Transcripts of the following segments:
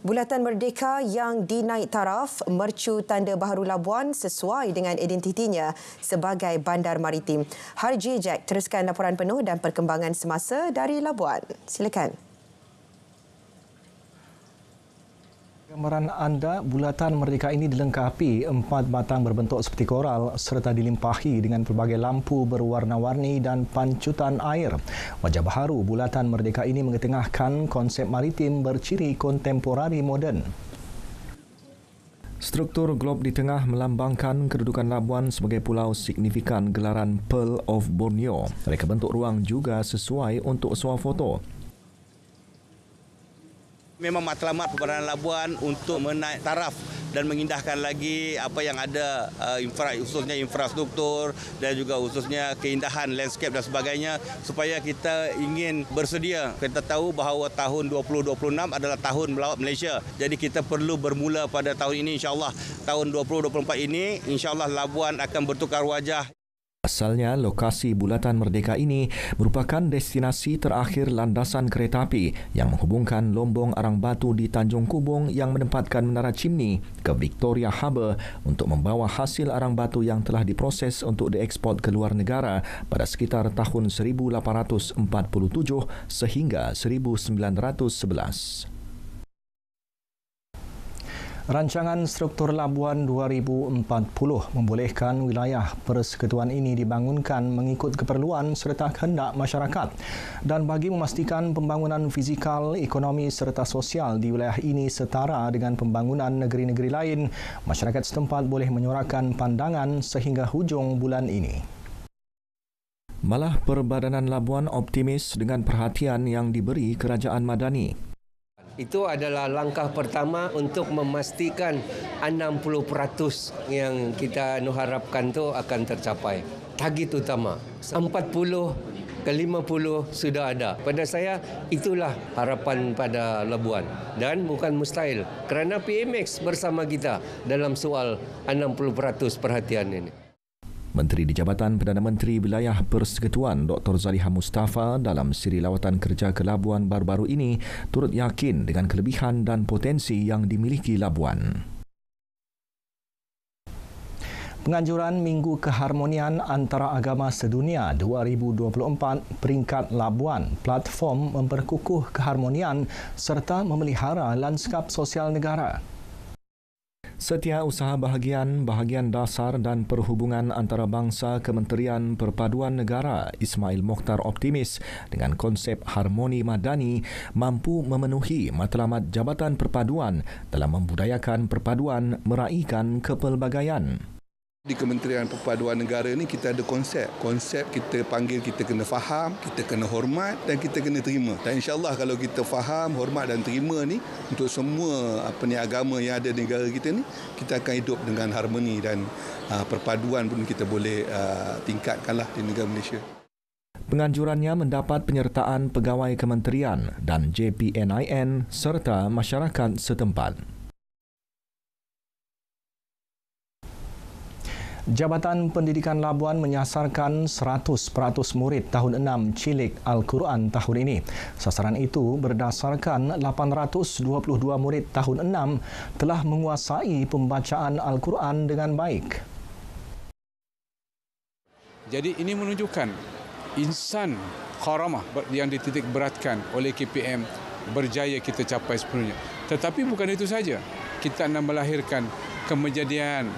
Bulatan Merdeka yang dinaik taraf mercu tanda baharu Labuan sesuai dengan identitinya sebagai bandar maritim. Harji Jack teruskan laporan penuh dan perkembangan semasa dari Labuan. Silakan. Gambaran anda, bulatan Merdeka ini dilengkapi 4 batang berbentuk seperti koral serta dilimpahi dengan pelbagai lampu berwarna-warni dan pancutan air. Wajah baharu bulatan Merdeka ini mengetengahkan konsep maritim berciri kontemporari moden. Struktur glob di tengah melambangkan kedudukan Labuan sebagai pulau signifikan gelaran Pearl of Borneo. Reka bentuk ruang juga sesuai untuk swafoto. Memang matlamat Perbandaran Labuan untuk menaik taraf dan mengindahkan lagi apa yang ada, khususnya infrastruktur dan juga khususnya keindahan landscape dan sebagainya, supaya kita ingin bersedia. Kita tahu bahawa tahun 2026 adalah tahun melawat Malaysia. Jadi kita perlu bermula pada tahun ini, insya-Allah. Tahun 2024 ini insya-Allah Labuan akan bertukar wajah. Asalnya, lokasi bulatan Merdeka ini merupakan destinasi terakhir landasan kereta api yang menghubungkan Lombong Arang Batu di Tanjung Kubung yang menempatkan menara chimney ke Victoria Harbour untuk membawa hasil arang batu yang telah diproses untuk diekspor ke luar negara pada sekitar tahun 1847 sehingga 1911. Rancangan Struktur Labuan 2040 membolehkan wilayah persekutuan ini dibangunkan mengikut keperluan serta kehendak masyarakat. Dan bagi memastikan pembangunan fizikal, ekonomi serta sosial di wilayah ini setara dengan pembangunan negeri-negeri lain, masyarakat setempat boleh menyuarakan pandangan sehingga hujung bulan ini. Malah Perbadanan Labuan optimis dengan perhatian yang diberi Kerajaan Madani. Itu adalah langkah pertama untuk memastikan 60% yang kita harapkan itu akan tercapai. Target utama 40 ke 50 sudah ada. Pada saya itulah harapan pada Labuan dan bukan mustahil kerana PMX bersama kita dalam soal 60% perhatian ini. Menteri di Jabatan Perdana Menteri Wilayah Persekutuan Dr. Zaliha Mustafa dalam siri lawatan kerja ke Labuan baru-baru ini turut yakin dengan kelebihan dan potensi yang dimiliki Labuan. Penganjuran Minggu Keharmonian Antara Agama Sedunia 2024 peringkat Labuan, platform memperkukuh keharmonian serta memelihara lanskap sosial negara. Setiausaha Bahagian Dasar dan Perhubungan Antarabangsa Kementerian Perpaduan Negara Ismail Mokhtar optimis dengan konsep harmoni madani mampu memenuhi matlamat Jabatan Perpaduan dalam membudayakan perpaduan meraihkan kepelbagaian. Di Kementerian Perpaduan Negara ni kita ada konsep kita panggil kita kena faham, kita kena hormat dan kita kena terima. Dan insya-Allah kalau kita faham, hormat dan terima ni untuk semua agama yang ada di negara kita ni, kita akan hidup dengan harmoni dan perpaduan pun kita boleh tingkatkanlah di negara Malaysia. Penganjurannya mendapat penyertaan pegawai kementerian dan JPNIN serta masyarakat setempat. Jabatan Pendidikan Labuan menyasarkan 100% murid tahun 6 Cilik Al-Quran tahun ini. Sasaran itu berdasarkan 822 murid tahun 6 telah menguasai pembacaan Al-Quran dengan baik. Jadi ini menunjukkan insan karamah yang dititik beratkan oleh KPM berjaya kita capai sepenuhnya. Tetapi bukan itu saja. Kita nak melahirkan kemejadian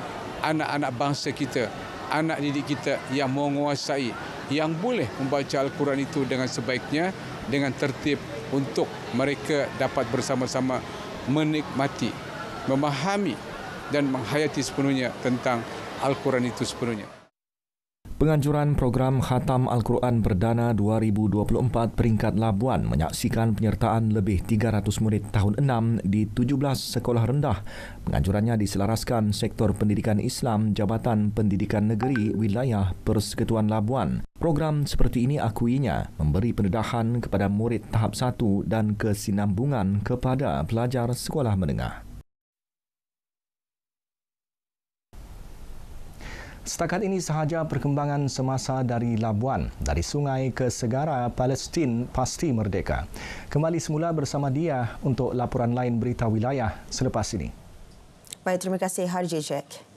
anak-anak bangsa kita, anak didik kita yang menguasai, yang boleh membaca Al-Quran itu dengan sebaiknya, dengan tertib untuk mereka dapat bersama-sama menikmati, memahami dan menghayati sepenuhnya tentang Al-Quran itu sepenuhnya. Penganjuran program Khatam Al-Quran Perdana 2024 peringkat Labuan menyaksikan penyertaan lebih 300 murid tahun 6 di 17 sekolah rendah. Penganjurannya diselaraskan Sektor Pendidikan Islam Jabatan Pendidikan Negeri Wilayah Persekutuan Labuan. Program seperti ini akuinya memberi pendedahan kepada murid tahap 1 dan kesinambungan kepada pelajar sekolah menengah. Setakat ini sahaja perkembangan semasa dari Labuan, dari sungai ke segara Palestin pasti merdeka. Kembali semula bersama dia untuk laporan lain berita wilayah selepas ini. Baik, terima kasih Harji Jack.